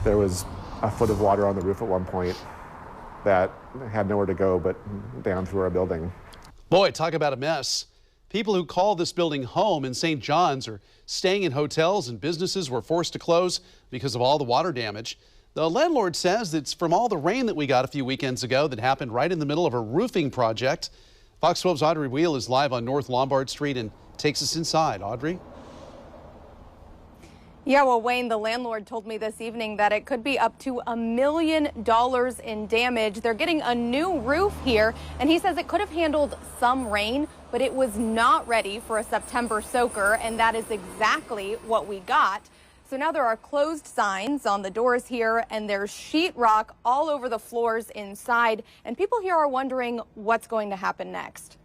There was a foot of water on the roof at one point that had nowhere to go but down through our building. Boy, talk about a mess. People who call this building home in St. John's are staying in hotels, and businesses were forced to close because of all the water damage. The landlord says it's from all the rain that we got a few weekends ago that happened right in the middle of a roofing project. Fox 12's Audrey Wheel is live on North Lombard Street and takes us inside. Audrey? Yeah, well, Wayne, the landlord told me this evening that it could be up to $1 million in damage. They're getting a new roof here, and he says it could have handled some rain, but it was not ready for a September soaker, and that is exactly what we got. So now there are closed signs on the doors here, and there's sheetrock all over the floors inside, and people here are wondering what's going to happen next.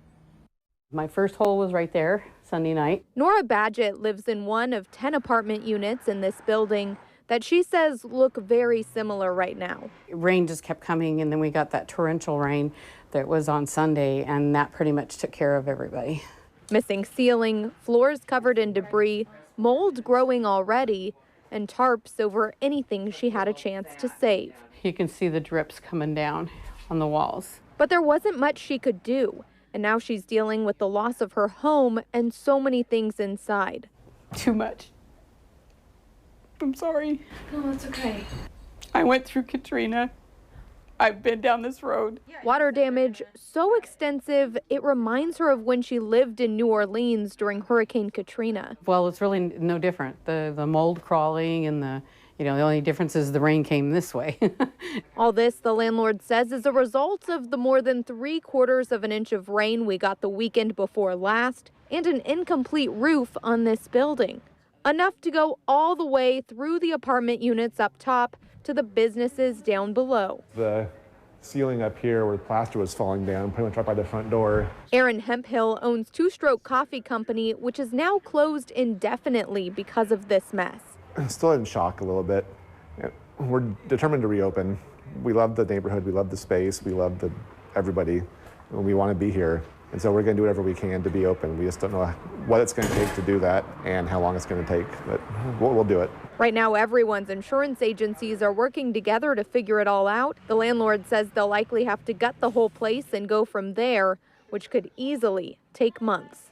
My first hole was right there Sunday night. Nora Badgett lives in one of 10 apartment units in this building that she says look very similar right now. Rain just kept coming, and then we got that torrential rain that was on Sunday, and that pretty much took care of everybody. Missing ceiling, floors covered in debris, mold growing already, and tarps over anything she had a chance to save. You can see the drips coming down on the walls. But there wasn't much she could do. And now she's dealing with the loss of her home and so many things inside. Too much. I'm sorry. No, it's okay. I went through Katrina. I've been down this road. Water damage so extensive, it reminds her of when she lived in New Orleans during Hurricane Katrina. Well, it's really no different. The mold crawling and the only difference is the rain came this way. All this, the landlord says, is a result of the more than 3/4 of an inch of rain we got the weekend before last and an incomplete roof on this building. Enough to go all the way through the apartment units up top to the businesses down below. The ceiling up here where the plaster was falling down, pretty much right by the front door. Aaron Hemphill owns Two Stroke Coffee Company, which is now closed indefinitely because of this mess. Still in shock a little bit. We're determined to reopen. We love the neighborhood, we love the space, we love everybody, and we want to be here. And so we're going to do whatever we can to be open. We just don't know what it's going to take to do that and how long it's going to take, but we'll do it. Right now, everyone's insurance agencies are working together to figure it all out. The landlord says they'll likely have to gut the whole place and go from there, which could easily take months.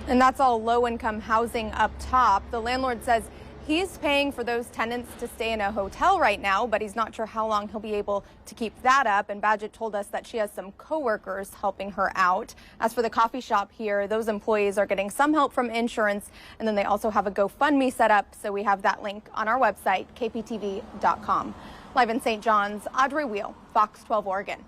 And that's all low-income housing up top. The landlord says he's paying for those tenants to stay in a hotel right now, but he's not sure how long he'll be able to keep that up. And Badgett told us that she has some coworkers helping her out. As for the coffee shop here, those employees are getting some help from insurance, and then they also have a GoFundMe set up, so we have that link on our website, kptv.com. Live in St. John's, Audrey Wheel, Fox 12 Oregon.